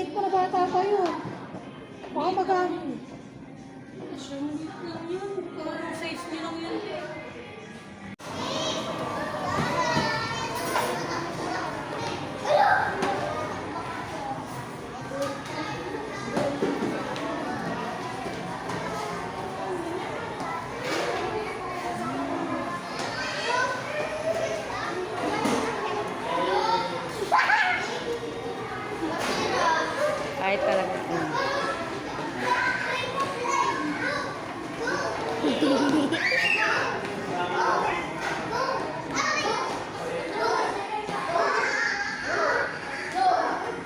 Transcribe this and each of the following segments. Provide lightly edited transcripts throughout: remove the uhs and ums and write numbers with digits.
Maliit pa na bata pa yun. Baka magano. Hindi lang yun. Parang size niya lang yun. Kahit talaga.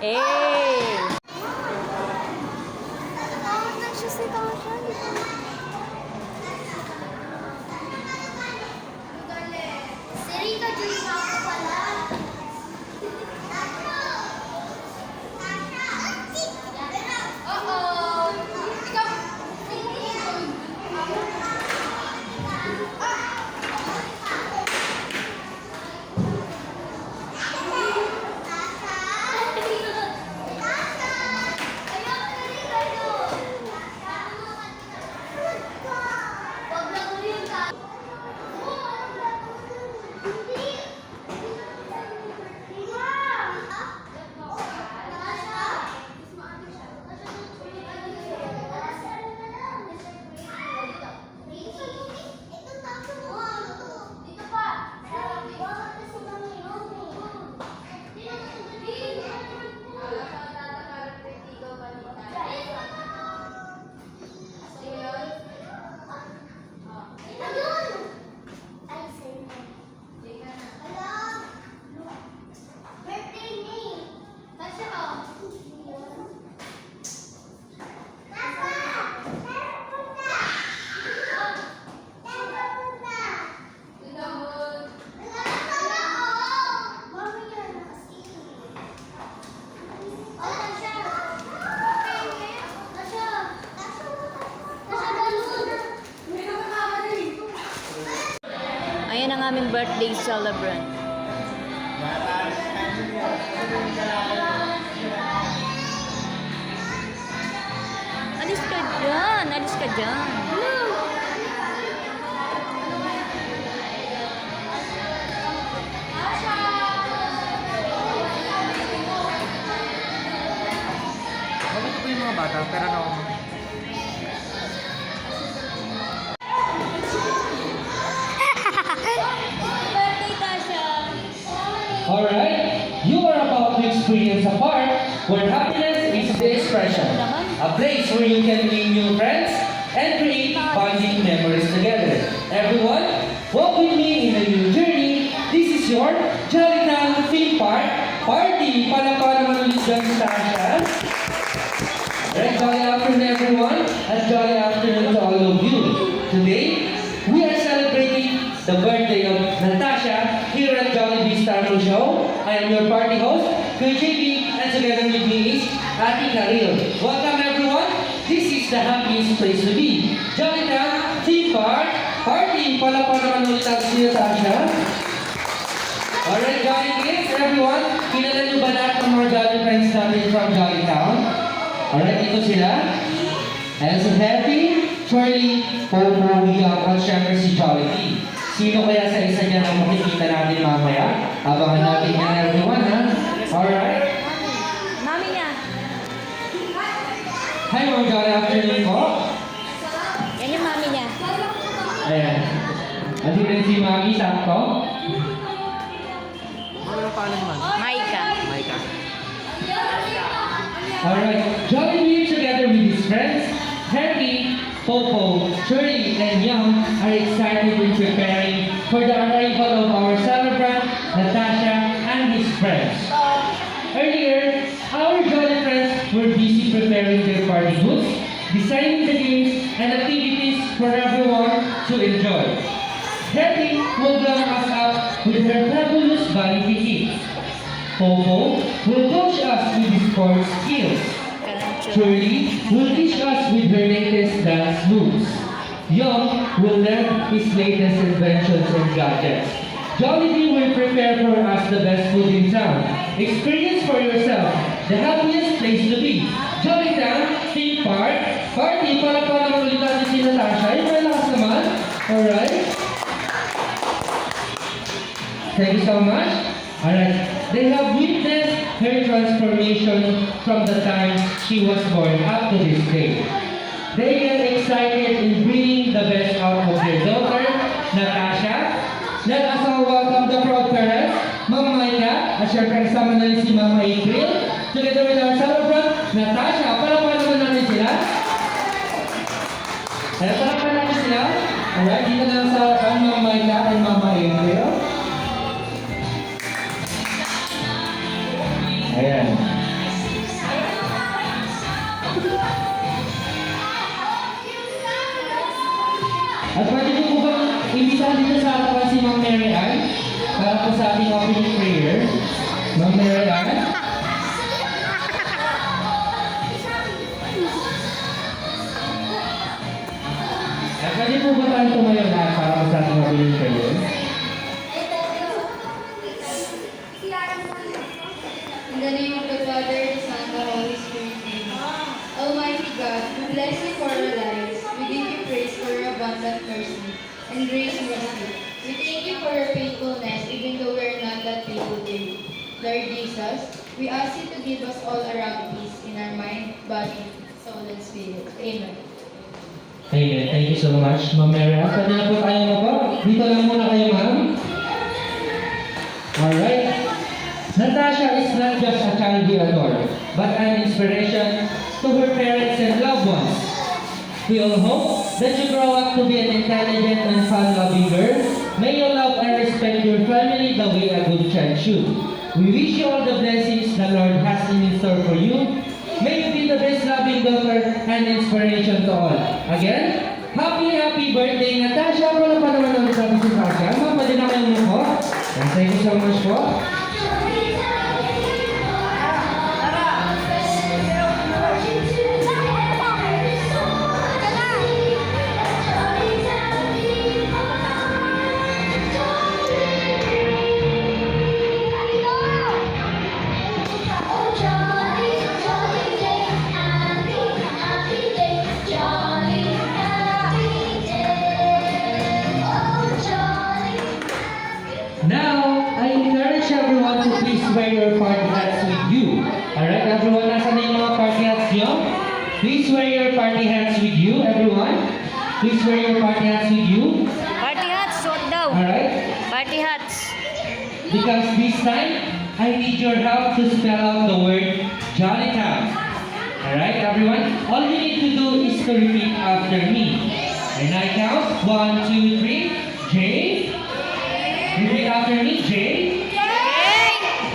Eh! Tawag na siya si Tasha. Si Rika Julia ako pala. Oo. Ikaw. Ayan ang aming birthday celebrant. Alis ka dyan! Alis ka dyan! Bakit po yung mga bata? Pero na ako. Birthday, Tasha! Alright, you are about to experience a park where happiness is the expression. A place where you can meet new friends and create bonding memories together. Everyone, walk with me in a new journey. This is your Jollytown Theme Park Party. Palakpakan naman ulit dyan sa Tasha. Alright, jolly afternoon everyone, and jolly afternoon to all of you. Today, we are celebrating the birthday of Natasha here at Jollibee Star Show. I am your party host, Kuya JB, and together with me is Ate Karil. Welcome everyone. This is the happiest place to be. Jollytown Theme Park Party. Palakpakan naman ulit natin si Natasha. Alright, Jolly kids, everyone. Kilala niyo ba lahat ng mga Jolly friends natin from Jollytown? Alright, ito sila. Ayan si Happy, Charlie, Popo, Young, at syempre si Jollibee. Sino kaya sa isa niya ang makikita natin mamaya? Abangan natin yan everyone, ha? Alright. Mami niya! Hi mga Jolly afternoon po. Yan yung mami niya. Ayan. Andito rin si Mami, sakto. Ano pangalan naman? Maika. Maika. Alright, Jollibee together with his friends, Happy, Popo, Shirley, and Young are excited in preparing for the arrival of our celebrant, Natasha, and his friends. Earlier, our Jolly friends were busy preparing their party goods, designing the games and activities for everyone to enjoy. Happy will blow us up with her fabulous body techniques. Popo will coach us with his sports skills. Shirley will teach us with her latest dance moves. Young will learn his latest inventions and gadgets. Jollibee will prepare for us the best food in town. Experience for yourself the happiest place to be. Jollytown Theme Park Party. Para naman ulit natin si Natasha. Yung may lakas naman. Alright. Thank you so much. Alright. They have witnessed her transformation from the time she was born up to this day. They get excited in bringing the best out of their daughter, Natasha. Let us all welcome the proud parents, Ma'am Maika, at syempre kasama na rin si Ma'am April, together with our celebrant, Natasha. Palapakan naman natin sila. Palapakan natin sila. Alright, dito na sa Ma'am Maika and Mama April. Ayan. At pwede niyo po bang imbitahan dito sa harapan si Ma'am Mary Ann para po sa ating opening prayer. Ma'am Mary Ann. At pwede po ba tayo tumayo lahat para po sa ating opening prayer? In the name of the Father, the Son, and the Holy Spirit. Amen. Almighty God, we bless you for our lives. We give you praise for your abundant mercy and grace and mercy. We thank you for your faithfulness, even though we are not that faithful to you. Lord Jesus, we ask you to give us all around peace in our mind, body, soul, and spirit. Amen. Amen. Thank you so much, Ma'am Mary Ann. Pwede na po tayo na po. Dito lang muna kayo, ma'am. Alright. Natasha is not just a child we adore, but an inspiration to her parents and loved ones. We all hope that you grow up to be an intelligent and fun-loving girl. May you love and respect your family the way a good child should. We wish you all the blessings the Lord has in store for you. May you be the best loving daughter and inspiration to all. Again, happy birthday, Natasha! Wala pa naman namin sa si Natasha. Ma'am, pwede na kayo mo po. Thank you so much po. Now, I encourage everyone to please wear your party hats with you. Alright, everyone, nasa na yung mga party hats nyo? Please wear your party hats with you, everyone. Please wear your party hats with you. Party hats, suot daw. Alright? Party hats. Because this time, I need your help to spell out the word Jollytown. Alright, everyone? All you need to do is to repeat after me. And I count 1, 2, 3. J. Repeat after me. J.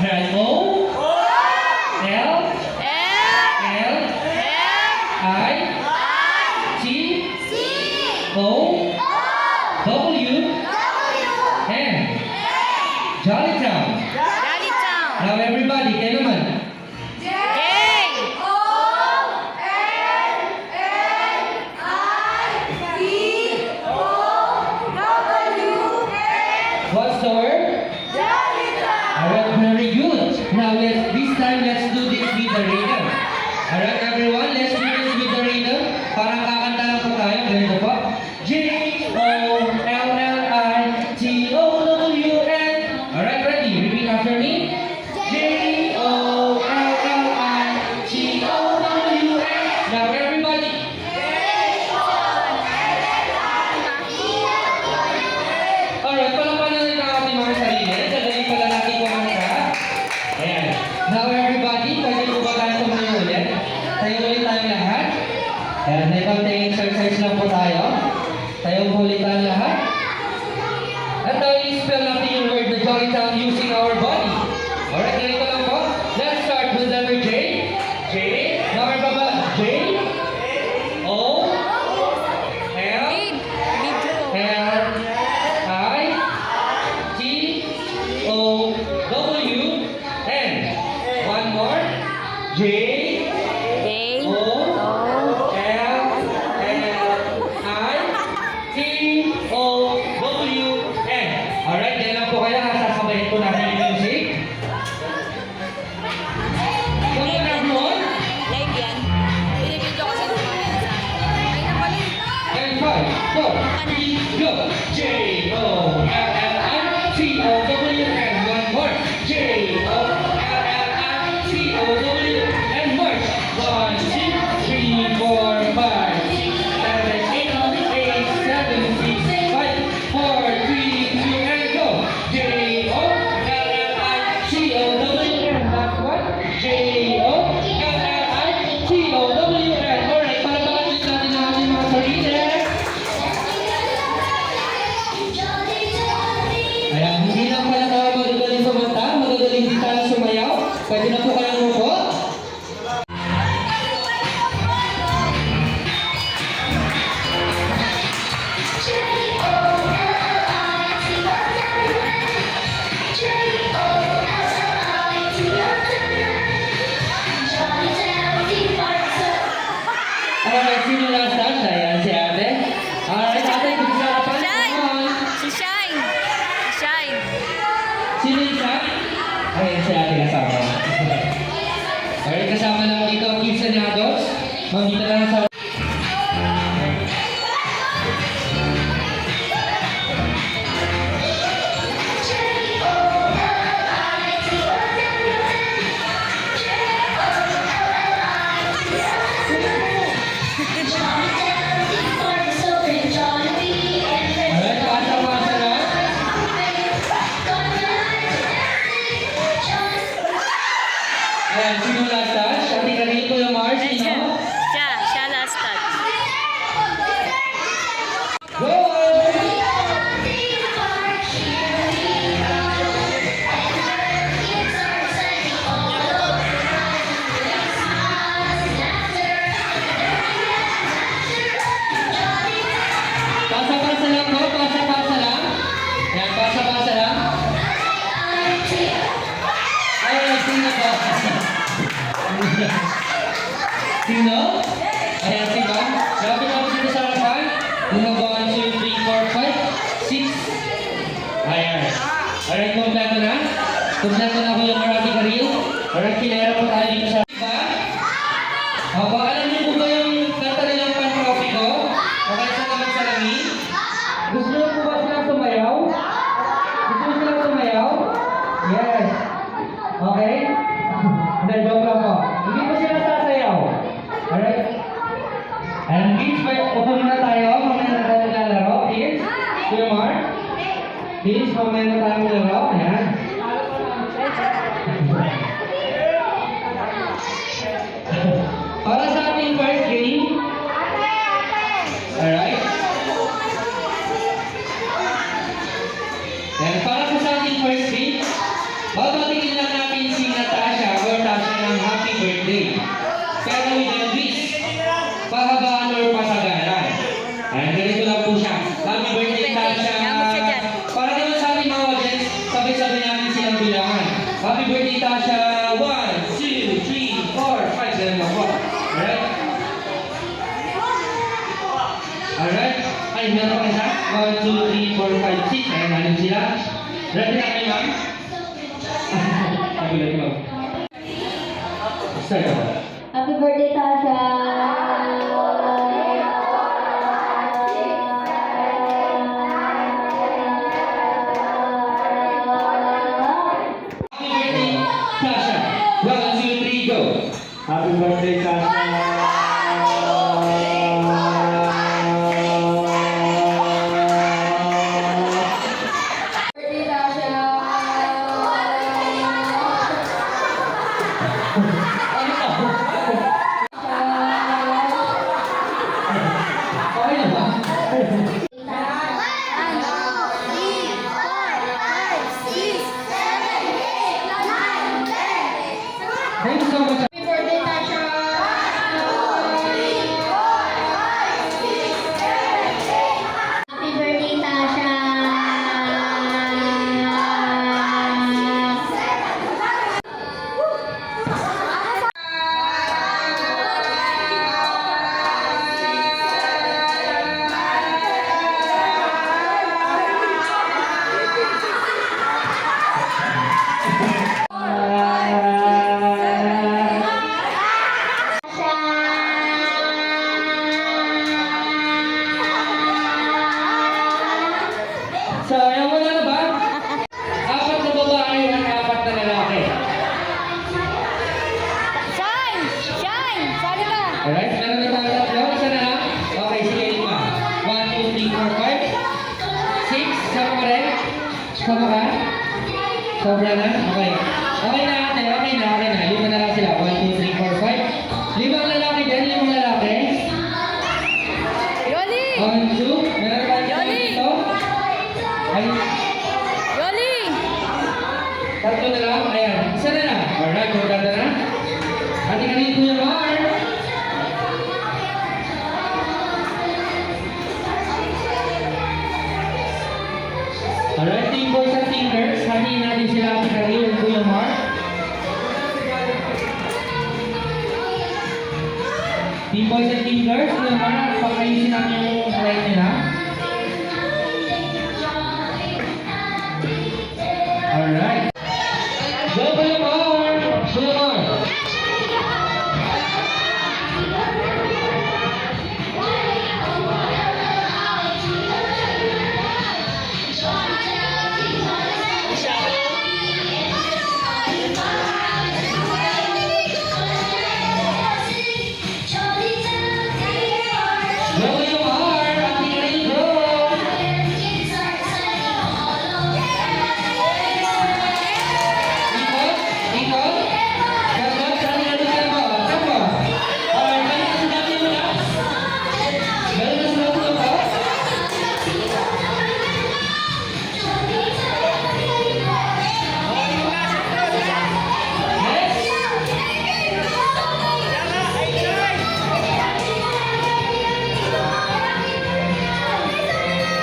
Alright, O. L. L. I. T. O. W. N. Jollytown. Jollytown. Now everybody, kayo naman. What's the word? Alright, very good. Now this time let's do this with the rhythm. Alright everyone, let's do this with the rhythm. Parang kakanta lang po tayo. Ganito po. Jollytown. Alright, ready? Repeat after me. Jollytown. Now everybody. Alright, palapanan natin ang ating mga sarili. Dadali pala natin kumanta. Ayan. Now everybody, pwede po ba tayo tumayo ulit? Tayo ulit tayo lahat. Ayan, may konting exercise lang po tayo. Tayo po ulit tayo lahat. At tayo i-spell natin yung word na Jollytown using our body. Alright, ganito lang po. Let's start with letter J. J. Number pa ba? J. O. L. L. I. T. O. W. N. One more. J. O. L. I. T. O. W. N. Alright, yan lang po kayo. Sasabayin po natin yung music. Kung na po kayo umupo? Alright, sino last touch? Ayan, si ate. Alright, ate, kung sa harapan, Shine! come on. Si Shine! Si Shine! Sino isa? Ayan, si ate kasama. Alright, kasama lang dito ang kids and adults. Ma'am, dito lang sa... Alright, pasa-pasa lang. Ayan, sino last touch? Ate kanina po yung Mars, Siya, sino? siya last touch. Go! Pasa-pasa lang po, pasa-pasa lang. Yan, pasa-pasa lang. Ay, sino po? Sino? Ayan, si Ma'am. Grabe na po dito sa harapan. Mga 1, 2, 3, 4, 5, 6. Ayan. Alright, kompleto na. Kompleto na po yung Marathi Karil. Alright, kinera po tayo dito sa... Diba? Opo, alam niyo po ba yung kanta nilang pan-trophy ko? Okay, sa naman sa lamin? Gusto niyo po ba silang sumayaw? Gusto niyo silang sumayaw? Yes. Okay? Hindi, joke lang po. Hindi po sila sasayaw. Alright? And kids, upo muna tayo. Mamaya na tayo lalaro. Kids, Kuya Mark. Kids, mamaya na tayo lalaro. Ayan. Para sa ating first game. Alright? And para sa ating first game, babatingin lang natin si Natasha or Tasha ng happy birthday. Pero with a twist, pahabaan or pasagaran. Ayan, ganito lang po siya. Happy birthday, Tasha. Yamot siya dyan. Para naman sa ating mga audience, sabay-sabay natin silang bilangan. Happy birthday, Tasha. 1, 2, 3, 4, 5. Ganun lang po. Alright? Alright? Ay, meron pa isa? 1, 2, 3, 4, 5, 6. Ayan, natin sila. Ready na kayo, ma'am? Happy birthday, ma'am. Start ako. Happy birthday, Tasha! Happy birthday, Tasha. 1, 2, 3, go. Happy birthday, Tasha. Birthday, Tasha! Ano to? Okay na ba? Thank you so much. Happy birthday, Tasha! Happy birthday, Tasha! Sayang, wala na ba? 4 na babae at 4 na lalaki. Shine! Shine! Sali ka! Alright, meron na tayo tatlo. Isa na lang. Okay, sige, 5. 1, 2, 3, 4, 5. 6. Sama ka rin? Sama ka? Sobra na? Okay. Okay na ate, okay na, okay na. 5 na lang sila. 1, 2, 3, 4, 5. 5 lalaki din, 5 lalaki. Yoli! 1, 2. Meron tayo Yoli! dito. Ay, Yoli! tatlo na lang. Ayan, isa na lang. Alright, maganda Team boys and team girls, yung mga pakayusin namin yung slide nila. Alright. Go Bullamor! Bullamor! Go Bullamor! Ating rainbow! Ikot! Ikot! Sabi natin tempo! Tempo! Alright, balik na sinabi mo na. Balik na sinabi mo ba?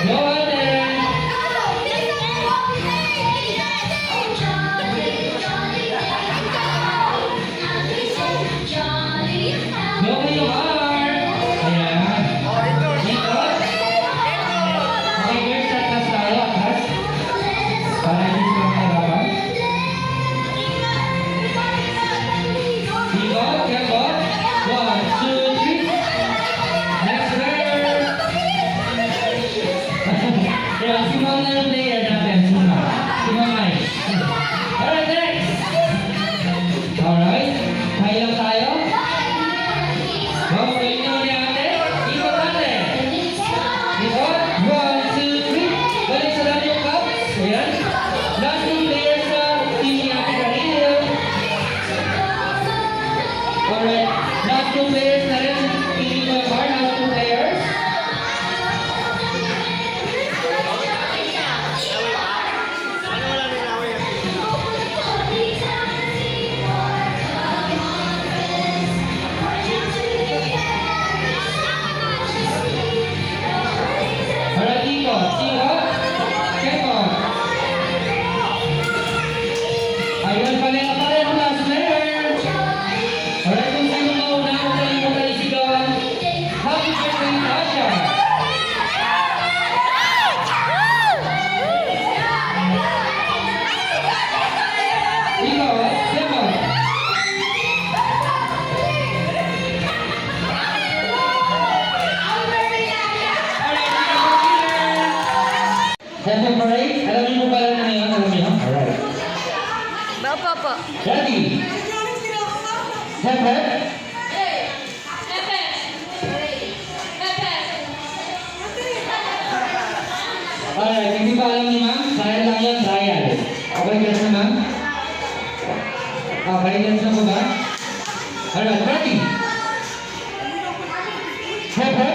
Go Alden! Go Bullamor! Ayan. Ikot! Okay, girls, atlas tayo, atlas. Para hindi sila mahirapan. Ikot, tempo. 1, 2, 3. Next girl! Yeah, si Ma'am na yung player natin. Si Ma'am. Si Ma'am Mike. Alright, next! Alright. Tayo lang tayo. Okay, ito ni ate. Ikot natin. Ikot. 1, 2, 3. Balik sa dami yung cups. Ayan. Last two players sa team ni Ate Karil. Alright. Last two players na rin sa team ni Kuya Bar. Last two players. Alright, ikot. Ikot. Tempo. Ayun, pareho last player. Alright, kung sino mauna, huwag kalimutan isigawan. Happy birthday, Tasha! Ikot. Tempo. Tempo parade. Alam niyo po pala na ngayon. Alam niyo? Alright. Opo. Ready? Tempo. Alright, hindi pa alam ni ma'am. Trial lang yan, trial. Okay, guys na ma'am? Okay, guys na po ba? Alright, ready? Tempo.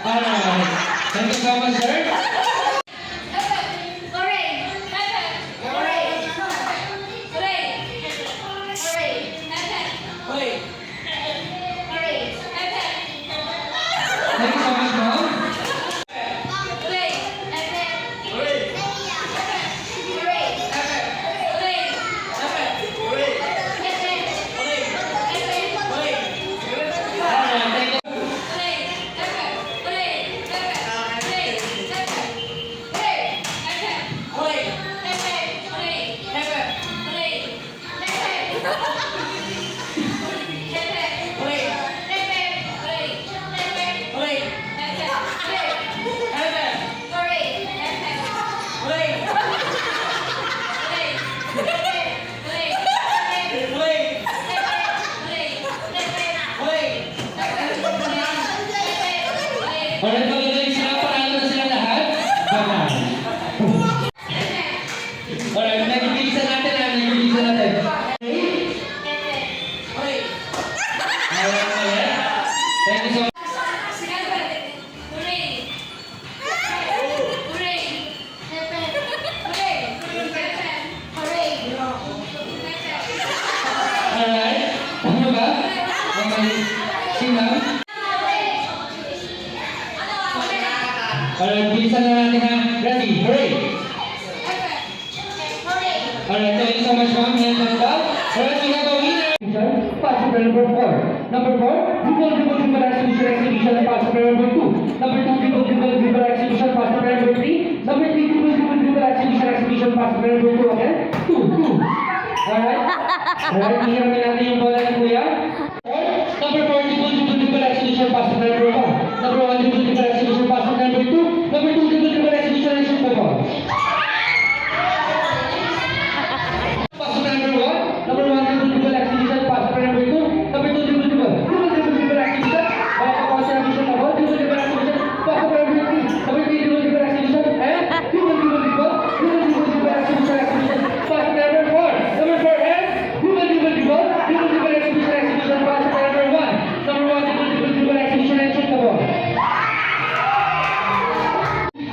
Alright. Thank you so much, sir. Thank you so much, ma'am. Alright, thank you. Alright, magagaling sila. Panalo na sila lahat. Banal. Alright, nag-ibilisan natin. Alright, thank you so much. Sino? Alright, bilisan na natin ha. Ready? Hurry! Alright, thank you so much, ma'am. Hands on top. Alright, we have a winner. Possible number 4. Number 4, dribble exhibition exhibition. Possible number 2. Number 2, dribble exhibition. Possible number 3. Number 3, dribble exhibition exhibition. Possible number 2 again. 2. Alright. Alright, hihiramin natin yung bola ng kuya. Number 4, dribble exhibition. Possible number 1. Number 1, dribble exhibition. Possible number 2. Number 2, dribble exhibition and shoot the ball. Possible number 1. Number 1, dribble exhibition. Possible number 2. Number 2, dribble exhibition. Para kapag exhibition na ball, dribble exhibition. Possible number 3. Number 3, dribble exhibition. And dribble exhibition. Possible number 4. Number 4 and dribble exhibition. Possible number 1. Number 1, dribble exhibition and shoot the ball.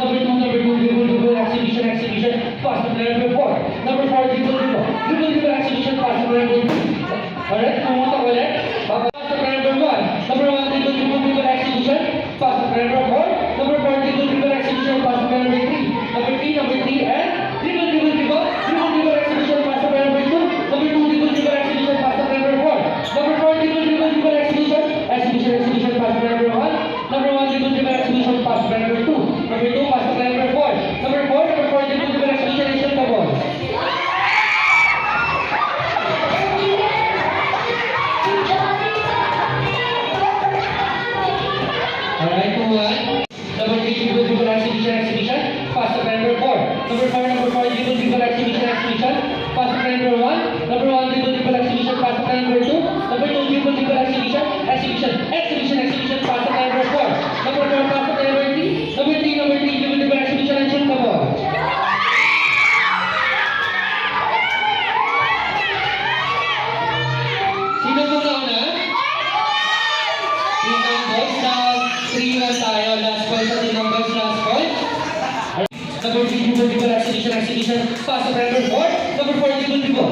Number 2, dribble exhibition. Possible number 4. Number 4, dribble exhibition. Possible number 2. Alright, pumunta ulit. Possible number 1. Number 1, dribble exhibition. Possible number 4. Number 4, dribble exhibition. Possible number 3. Number 3, and dribble exhibition. Possible number 2. Number 2, dribble exhibition. Possible number 4. Number 4, dribble exhibition. Exhibition. Possible number 1. Number 1, dribble exhibition. Possible number 2. Number 2, possible number 4. Number 4, dribble exhibition and shoot the ball. Alright, 2-1. Number 3, dribble exhibition. Possible number 4. Number 4, dribble exhibition. Possible number 1. Number 1, dribble exhibition. Possible number 2. Number 2, dribble exhibition. Possible number 4. Number 4, possible number 3. Number 3, dribble exhibition and shoot the ball. Sino po na una? Tinang boys na 3-1 tayo. Last call sa tinang boys, last call. Number 3, dribble exhibition. Possible number 4. Number 4, dribble.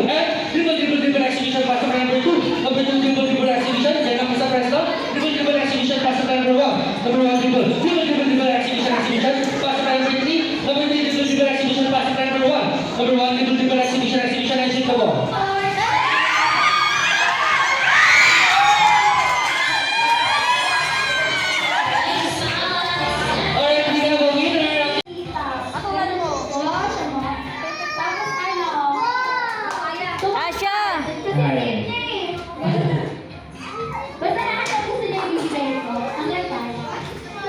And dribble exhibition. Possible number 2. Number 2, dribble exhibition. Then ako sa presto. Dribble exhibition. Possible number 1. Number 1, dribble exhibition. Possible number 3. Number 3, dribble exhibition. Possible number 1. Number 1, dribble exhibition. And shoot the ball. Alright, we have a winner. Asya!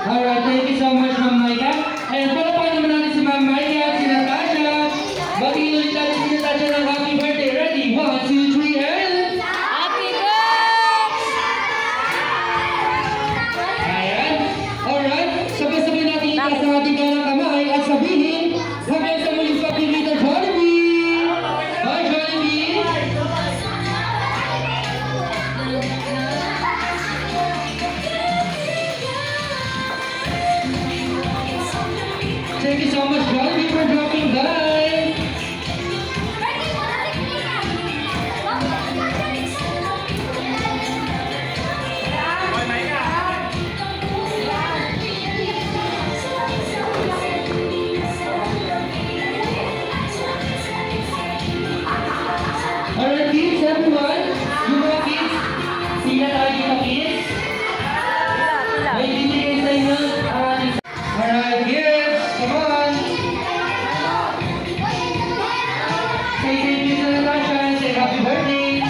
Alright, thank you so much, Ma'am Maika. And palapakan naman natin si Ma'am Maika at si Natasha. Batiin ulit natin si Natasha ng happy birthday. Ready? 1, 2, 3, and... Happy birthday! Ayan. Alright, sabay-sabay natin itaas ang ating kanang kamay at sabihin, hanggang sa muling pagpilita, Jollibee! Bye, Jollibee! Thank you so much, Jollibee, for dropping by. Alright, kids, everyone. You know, kids, sila tayo dito, kids. May bibigay sa inyo ang ating... Alright, kids, come on. Say thank you to Natasha and say happy birthday.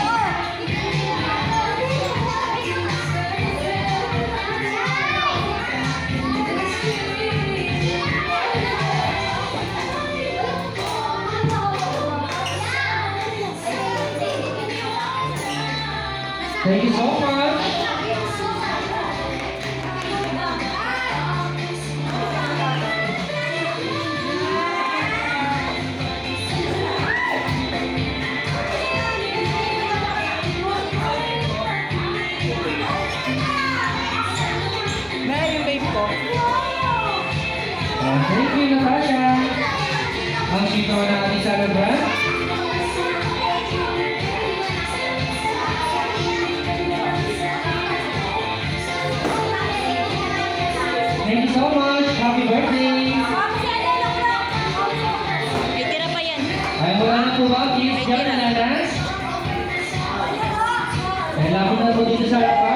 Thank you so much. Thank you, Natasha. Ang sito na ating celebrant. Malapit na po dito sa harapan.